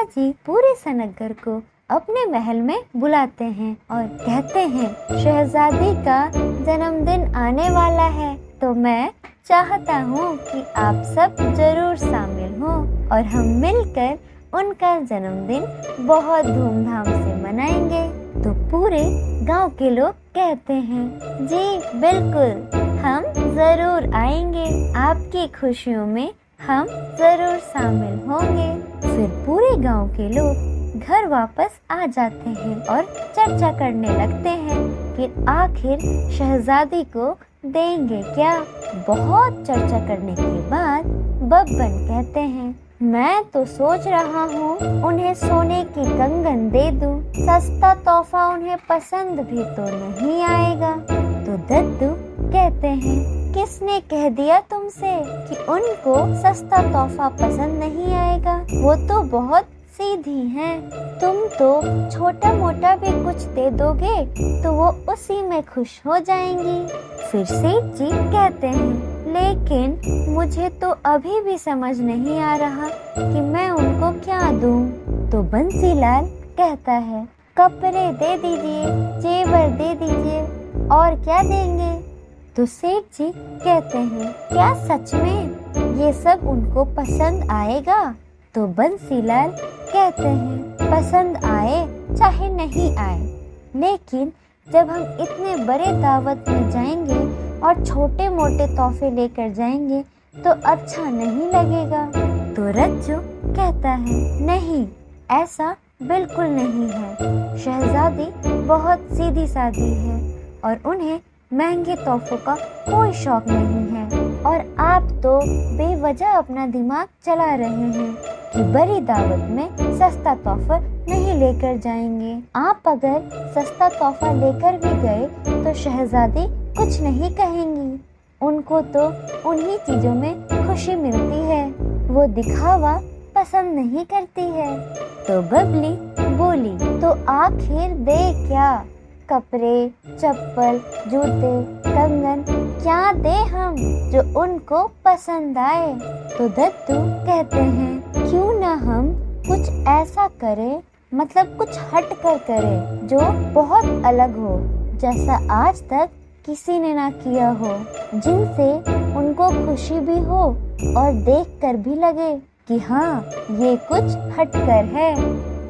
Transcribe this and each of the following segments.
जी पूरे सनगर को अपने महल में बुलाते हैं और कहते हैं, शहजादी का जन्मदिन आने वाला है, तो मैं चाहता हूँ कि आप सब जरूर शामिल हों और हम मिलकर उनका जन्मदिन बहुत धूमधाम से मनाएंगे। तो पूरे गांव के लोग कहते हैं, जी बिल्कुल, हम जरूर आएंगे, आपकी खुशियों में हम जरूर शामिल होंगे। फिर पूरे गांव के लोग घर वापस आ जाते हैं और चर्चा करने लगते हैं कि आखिर शहजादी को देंगे क्या। बहुत चर्चा करने के बाद बब्बन कहते हैं, मैं तो सोच रहा हूँ उन्हें सोने की कंगन दे दूं, सस्ता तोहफा उन्हें पसंद भी तो नहीं आएगा। तो दद्दू कहते हैं, किसने कह दिया तुमसे कि उनको सस्ता तोहफा पसंद नहीं आएगा? वो तो बहुत सीधी हैं। तुम तो छोटा मोटा भी कुछ दे दोगे तो वो उसी में खुश हो जाएंगी। फिर सेठ जी कहते हैं, लेकिन मुझे तो अभी भी समझ नहीं आ रहा कि मैं उनको क्या दूं। तो बंसीलाल कहता है, कपड़े दे दीजिए, जेवर दे दीजिए, और क्या देंगे? तो सेठ जी कहते हैं, क्या सच में ये सब उनको पसंद आएगा? तो बंसीलाल कहते हैं, पसंद आए चाहे नहीं आए, लेकिन जब हम इतने बड़े दावत में जाएंगे और छोटे मोटे तोहफे लेकर जाएंगे तो अच्छा नहीं लगेगा। तो रज्जू कहता है, नहीं, ऐसा बिल्कुल नहीं है। शहजादी बहुत सीधी सादी है और उन्हें महंगे तोहफों का कोई शौक नहीं है, और आप तो बेवजह अपना दिमाग चला रहे हैं कि बड़ी दावत में सस्ता तोहफा नहीं लेकर जाएंगे। आप अगर सस्ता तोहफा लेकर भी गए तो शहजादी कुछ नहीं कहेंगी, उनको तो उन्हीं चीजों में खुशी मिलती है, वो दिखावा पसंद नहीं करती है। तो बबली बोली, तो आखिर दे क्या? कपड़े, चप्पल, जूते, कंगन, क्या दे हम जो उनको पसंद आए? तो दद्दू कहते हैं, क्यों ना हम कुछ ऐसा करें, मतलब कुछ हट कर करें जो बहुत अलग हो, जैसा आज तक किसी ने ना किया हो, जिनसे उनको खुशी भी हो और देखकर भी लगे कि हाँ, ये कुछ हटकर है।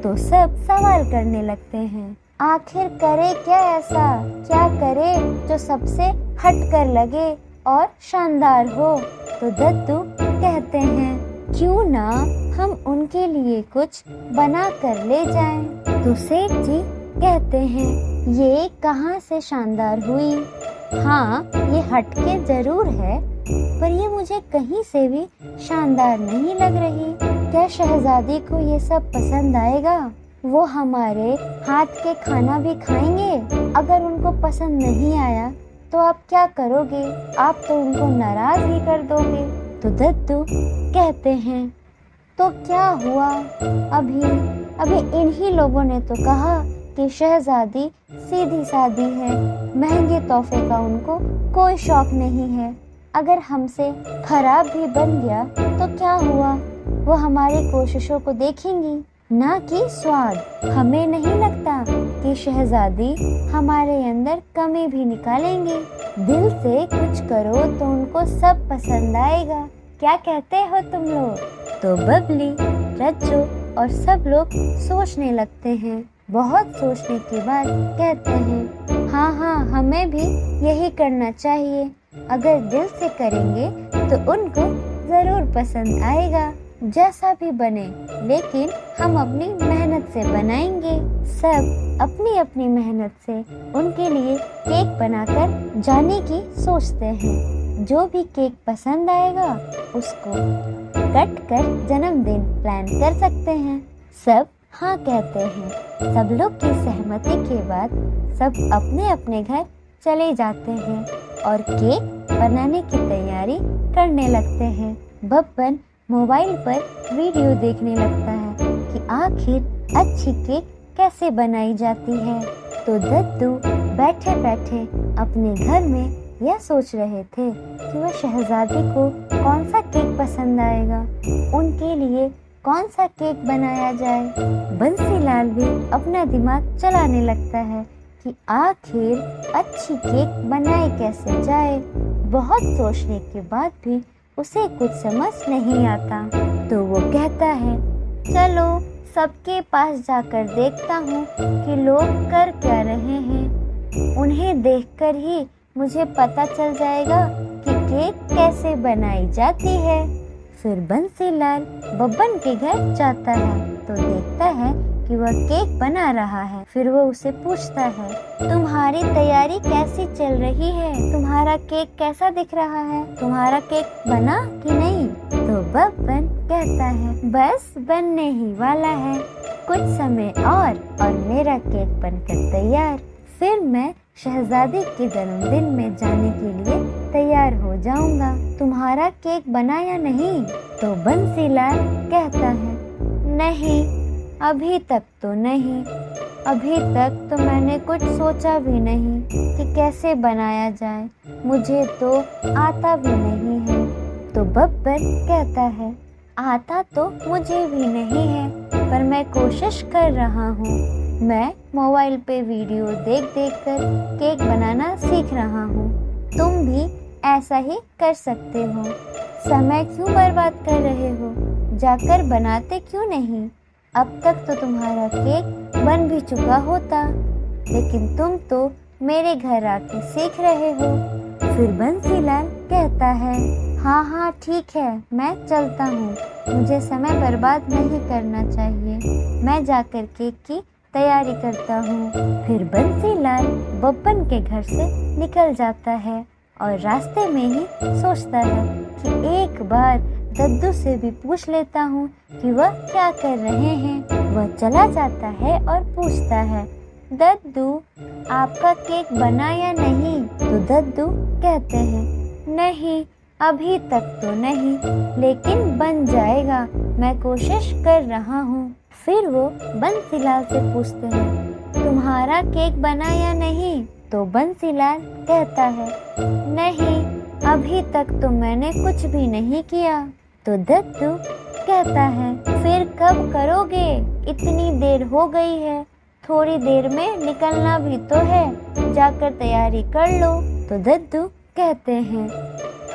तो सब सवाल करने लगते हैं, आखिर करे क्या ऐसा, क्या करे जो सबसे हटकर लगे और शानदार हो? तो दद्दू कहते हैं, क्यों ना हम उनके लिए कुछ बना कर ले जाएं। तो सेठ जी कहते हैं, ये कहाँ से शानदार हुई? हाँ, ये हटके जरूर है, पर ये मुझे कहीं से भी शानदार नहीं लग रही। क्या शहजादी को ये सब पसंद आएगा? वो हमारे हाथ के खाना भी खाएंगे? अगर उनको पसंद नहीं आया तो आप क्या करोगे? आप तो उनको नाराज ही कर दोगे। तो दद्दू कहते हैं, तो क्या हुआ? अभी इन्हीं लोगों ने तो कहा कि शहजादी सीधी सादी है, महंगे तोहफे का उनको कोई शौक नहीं है। अगर हमसे खराब भी बन गया तो क्या हुआ? वो हमारी कोशिशों को देखेंगी, ना कि स्वाद। हमें नहीं लगता कि शहजादी हमारे अंदर कमी भी निकालेंगी। दिल से कुछ करो तो उनको सब पसंद आएगा। क्या कहते हो तुम लोग? तो बबली, रज्जू और सब लोग सोचने लगते हैं। बहुत सोचने के बाद कहते हैं, हाँ, हमें भी यही करना चाहिए। अगर दिल से करेंगे तो उनको जरूर पसंद आएगा, जैसा भी बने, लेकिन हम अपनी मेहनत से बनाएंगे। सब अपनी अपनी मेहनत से उनके लिए केक बनाकर जाने की सोचते हैं। जो भी केक पसंद आएगा उसको कट कर जन्मदिन प्लान कर सकते हैं। सब हाँ कहते हैं। सब लोग की सहमति के बाद सब अपने अपने घर चले जाते हैं और केक बनाने की तैयारी करने लगते हैं। बब्बन मोबाइल पर वीडियो देखने लगता है कि आखिर अच्छी केक कैसे बनाई जाती है। तो दद्दू बैठे बैठे अपने घर में यह सोच रहे थे कि वह शहजादी को कौन सा केक पसंद आएगा। उनके लिए कौन सा केक बनाया जाए। बंसीलाल भी अपना दिमाग चलाने लगता है कि आखिर अच्छी केक बनाई कैसे जाए। बहुत सोचने के बाद भी उसे कुछ समझ नहीं आता, तो वो कहता है, चलो सबके पास जाकर देखता हूँ कि लोग कर क्या रहे हैं। उन्हें देखकर ही मुझे पता चल जाएगा कि केक कैसे बनाई जाती है। फिर बंसीलाल बब्बन के घर जाता है तो देखता है कि वह केक बना रहा है। फिर वो उसे पूछता है, तुम्हारी तैयारी कैसी चल रही है? तुम्हारा केक कैसा दिख रहा है? तुम्हारा केक बना कि नहीं? तो बब्बन कहता है, बस बनने ही वाला है, कुछ समय और मेरा केक बनकर तैयार। फिर मैं शहजादी के जन्मदिन में जाने के लिए तैयार हो जाऊंगा। तुम्हारा केक बना या नहीं? तो बंसीलाल कहता है, नहीं, अभी तक तो नहीं। अभी तक तो मैंने कुछ सोचा भी नहीं कि कैसे बनाया जाए, मुझे तो आता भी नहीं है। तो बब्बन कहता है, आता तो मुझे भी नहीं है, पर मैं कोशिश कर रहा हूँ। मैं मोबाइल पे वीडियो देख देख कर केक बनाना सीख रहा हूँ। तुम भी ऐसा ही कर सकते हो। समय क्यों बर्बाद कर रहे हो? जाकर बनाते क्यों नहीं? अब तक तो तुम्हारा केक बन भी चुका होता, लेकिन तुम तो मेरे घर आके सीख रहे हो। फिर बंसीलाल कहता है, हाँ हाँ ठीक है, मैं चलता हूँ, मुझे समय बर्बाद नहीं करना चाहिए, मैं जाकर केक की तैयारी करता हूँ। फिर बंसीलाल बब्बन के घर से निकल जाता है और रास्ते में ही सोचता है कि एक बार दद्दू से भी पूछ लेता हूँ कि वह क्या कर रहे हैं। वह चला जाता है और पूछता है, दद्दू आपका केक बना या नहीं? तो दद्दू कहते हैं, नहीं, अभी तक तो नहीं, लेकिन बन जाएगा, मैं कोशिश कर रहा हूँ। फिर वो बंसीलाल से पूछते हैं, तुम्हारा केक बना या नहीं? तो बंसीलाल कहता है, नहीं, अभी तक तो मैंने कुछ भी नहीं किया। तो दद्दू कहता है, फिर कब करोगे? इतनी देर हो गई है, थोड़ी देर में निकलना भी तो है, जाकर तैयारी कर लो। तो दद्दू कहते हैं,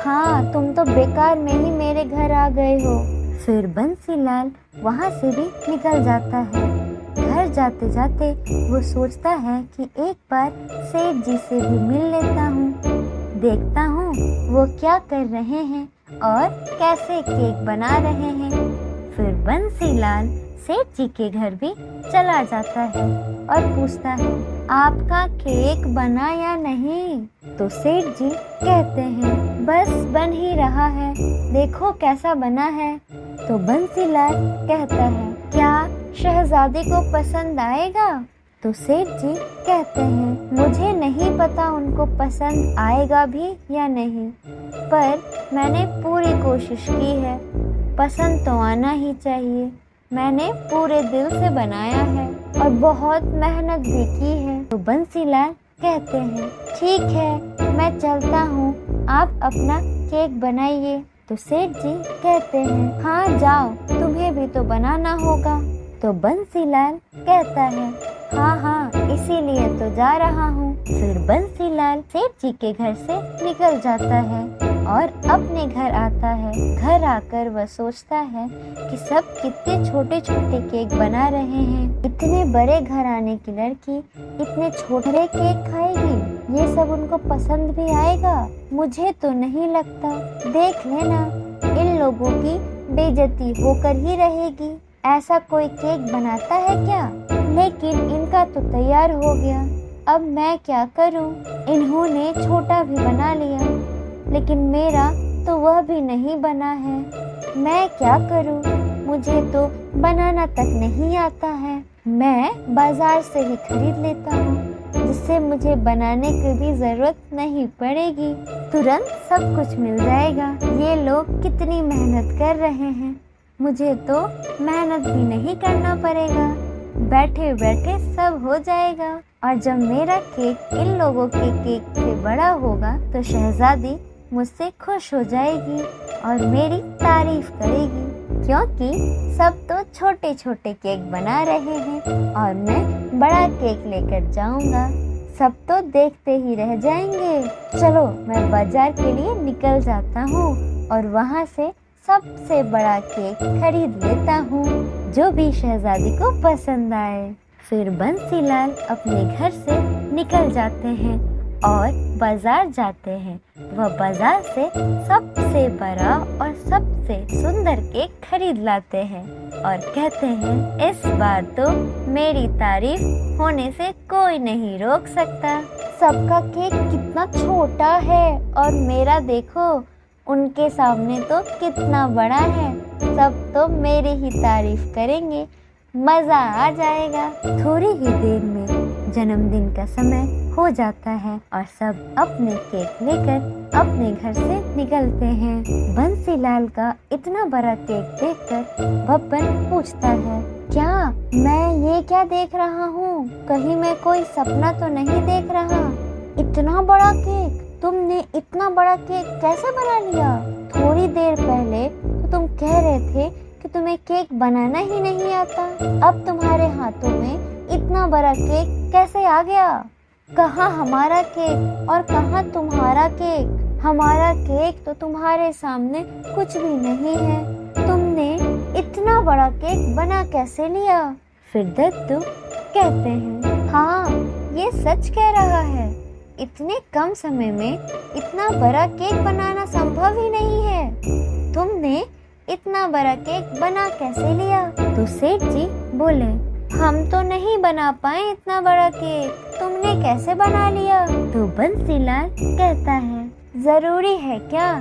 हाँ, तुम तो बेकार में ही मेरे घर आ गए हो। फिर बंसीलाल वहाँ से भी निकल जाता है। घर जाते जाते वो सोचता है कि एक बार सेठ जी से भी मिल लेता हूँ, देखता हूँ वो क्या कर रहे हैं और कैसे केक बना रहे हैं। फिर बंसीलाल सेठ जी के घर भी चला जाता है और पूछता है, आपका केक बना या नहीं? तो सेठ जी कहते हैं, बस बन ही रहा है, देखो कैसा बना है। तो बंसीलाल कहता है, क्या शहजादी को पसंद आएगा? तो सेठ जी कहते हैं, मुझे नहीं पता उनको पसंद आएगा भी या नहीं, पर मैंने पूरी कोशिश की है, पसंद तो आना ही चाहिए। मैंने पूरे दिल से बनाया है और बहुत मेहनत भी की है। तो बंसीलाल कहते हैं, ठीक है, मैं चलता हूँ, आप अपना केक बनाइए। तो सेठ जी कहते हैं, हाँ जाओ, तुम्हें भी तो बनाना होगा। तो बंसीलाल कहता है, हाँ हाँ, इसीलिए तो जा रहा हूँ। फिर बंसीलाल सेठ जी के घर से निकल जाता है और अपने घर आता है। घर आकर वह सोचता है कि सब कितने छोटे छोटे केक बना रहे हैं। इतने बड़े घर आने की लड़की इतने छोटे केक खाएगी, ये सब उनको पसंद भी आएगा? मुझे तो नहीं लगता। देख लेना, इन लोगों की बेइज्जती होकर ही रहेगी। ऐसा कोई केक बनाता है क्या? लेकिन इनका तो तैयार हो गया, अब मैं क्या करूं? इन्होंने छोटा भी बना लिया, लेकिन मेरा तो वह भी नहीं बना है। मैं क्या करूं? मुझे तो बनाना तक नहीं आता है। मैं बाजार से ही खरीद लेता हूँ, जिससे मुझे बनाने की भी जरूरत नहीं पड़ेगी। तुरंत सब कुछ मिल जाएगा। ये लोग कितनी मेहनत कर रहे हैं, मुझे तो मेहनत भी नहीं करना पड़ेगा, बैठे बैठे सब हो जाएगा। और जब मेरा केक इन लोगों के केक से बड़ा होगा तो शहजादी मुझसे खुश हो जाएगी और मेरी तारीफ करेगी, क्योंकि सब तो छोटे छोटे केक बना रहे हैं और मैं बड़ा केक लेकर जाऊंगा। सब तो देखते ही रह जाएंगे। चलो मैं बाजार के लिए निकल जाता हूँ और वहाँ से सबसे बड़ा केक खरीद लेता हूँ, जो भी शहजादी को पसंद आए। फिर बंसीलाल अपने घर से निकल जाते हैं और बाजार जाते हैं। वह बाजार से सबसे बड़ा और सबसे सुंदर केक खरीद लाते हैं और कहते हैं, इस बार तो मेरी तारीफ होने से कोई नहीं रोक सकता। सबका केक कितना छोटा है और मेरा देखो, उनके सामने तो कितना बड़ा है। सब तो मेरी ही तारीफ करेंगे, मजा आ जाएगा। थोड़ी ही देर में जन्मदिन का समय हो जाता है और सब अपने केक लेकर अपने घर से निकलते हैं। बंसीलाल का इतना बड़ा केक देखकर बब्बन पूछता है, क्या मैं ये क्या देख रहा हूँ? कहीं मैं कोई सपना तो नहीं देख रहा? इतना बड़ा केक, तुमने इतना बड़ा केक कैसे बना लिया? थोड़ी देर पहले तो तुम कह रहे थे कि तुम्हें केक बनाना ही नहीं आता। अब तुम्हारे हाथों में इतना बड़ा केक कैसे आ गया? कहाँ हमारा केक और कहाँ तुम्हारा केक? हमारा केक तो तुम्हारे सामने कुछ भी नहीं है। तुमने इतना बड़ा केक बना कैसे लिया? फिर दद्दू कहते हैं, हाँ ये सच कह रहा है, इतने कम समय में इतना बड़ा केक बनाना संभव ही नहीं है। तुमने इतना बड़ा केक बना कैसे लिया? तो सेठ जी बोले, हम तो नहीं बना पाए इतना बड़ा केक, तुमने कैसे बना लिया? तो बंसीलाल कहता है, जरूरी है क्या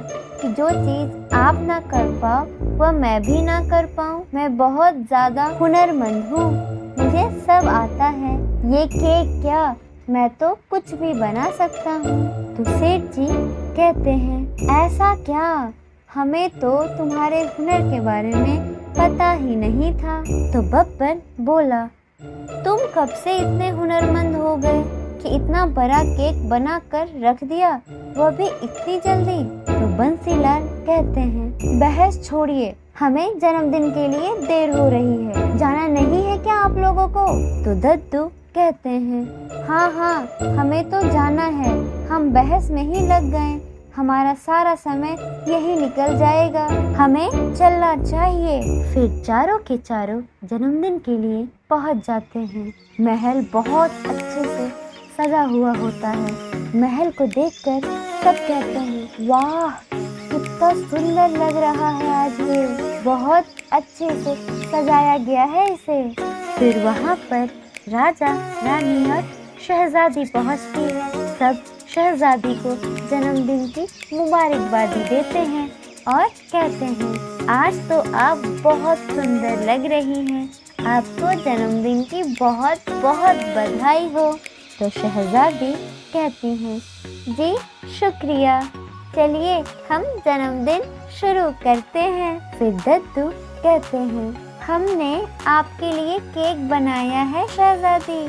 कि जो चीज आप ना कर पाओ वह मैं भी ना कर पाऊँ? मैं बहुत ज्यादा हुनरमंद हूँ, मुझे सब आता है। ये केक क्या, मैं तो कुछ भी बना सकता हूँ। तो सेठ जी कहते हैं, ऐसा क्या? हमें तो तुम्हारे हुनर के बारे में पता ही नहीं था। तो बब्बन बोला, तुम कब से इतने हुनरमंद हो गए कि इतना बड़ा केक बना कर रख दिया, वो भी इतनी जल्दी? तो बंसीलाल कहते हैं, बहस छोड़िए, हमें जन्मदिन के लिए देर हो रही है, जाना नहीं है क्या आप लोगों को? तो दद्दू कहते हैं, हाँ हाँ हमें तो जाना है, हम बहस में ही लग गए, हमारा सारा समय यही निकल जाएगा, हमें चलना चाहिए। फिर चारों के चारों जन्मदिन के लिए पहुंच जाते हैं। महल बहुत अच्छे से सजा हुआ होता है। महल को देखकर सब कहते हैं, वाह कितना सुंदर लग रहा है आज ये, बहुत अच्छे से सजाया गया है इसे। फिर वहाँ पर राजा, रानी और शहजादी पहुँचती है। सब शहजादी को जन्मदिन की मुबारकबादी देते हैं और कहते हैं, आज तो आप बहुत सुंदर लग रही हैं, आपको जन्मदिन की बहुत बहुत बधाई हो। तो शहजादी कहती हैं, जी शुक्रिया, चलिए हम जन्मदिन शुरू करते हैं। फिर दद्दू कहते हैं, हमने आपके लिए केक बनाया है शहजादी,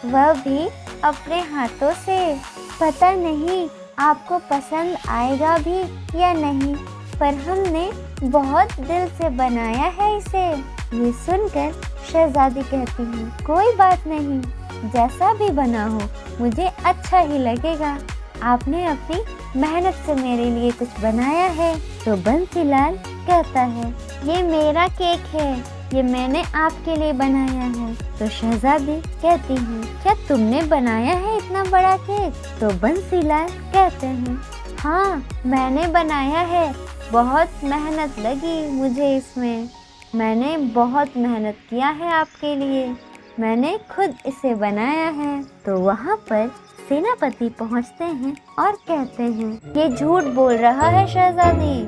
वह भी अपने हाथों से। पता नहीं आपको पसंद आएगा भी या नहीं, पर हमने बहुत दिल से बनाया है इसे। ये सुनकर शहजादी कहती है, कोई बात नहीं, जैसा भी बना हो मुझे अच्छा ही लगेगा, आपने अपनी मेहनत से मेरे लिए कुछ बनाया है। तो बंसीलाल कहता है, ये मेरा केक है, ये मैंने आपके लिए बनाया है। तो शहजादी कहती है, क्या तुमने बनाया है इतना बड़ा केक? तो बंसीलाल कहते हैं, हाँ मैंने बनाया है, बहुत मेहनत लगी मुझे इसमें, मैंने बहुत मेहनत किया है आपके लिए, मैंने खुद इसे बनाया है। तो वहाँ पर सेनापति पहुँचते हैं और कहते हैं, ये झूठ बोल रहा है शहजादी,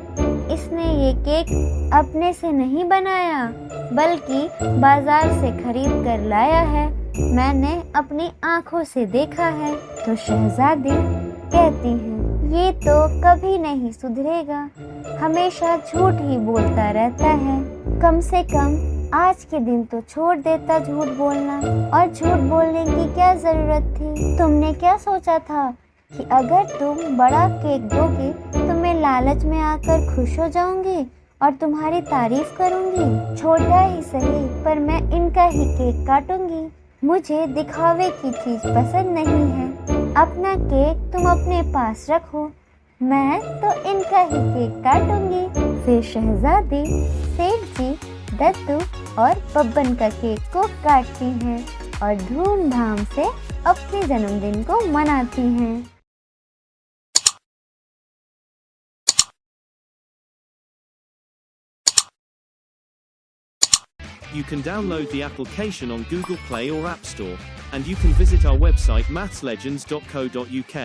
इसने ये केक अपने से नहीं बनाया, बल्कि बाजार से खरीद कर लाया है, मैंने अपनी आँखों से देखा है। तो शहजादी कहती है, ये तो कभी नहीं सुधरेगा, हमेशा झूठ ही बोलता रहता है, कम से कम आज के दिन तो छोड़ देता झूठ बोलना, और झूठ बोलने की क्या जरूरत थी? तुमने क्या सोचा था कि अगर तुम बड़ा केक दोगे तो मैं लालच में आकर खुश हो जाऊंगी और तुम्हारी तारीफ करूंगी। छोटा ही सही पर मैं इनका ही केक काटूंगी। मुझे दिखावे की चीज पसंद नहीं है। अपना केक तुम अपने पास रखो, मैं तो इनका ही केक काटूंगी। फिर शहजादी सेठ जी, दद्दू और बब्बन का केक को काटती हैं और धूमधाम से अपने जन्मदिन को मनाती हैं। You can download the application on Google Play or App Store, and you can visit our website mathslegends.co.uk.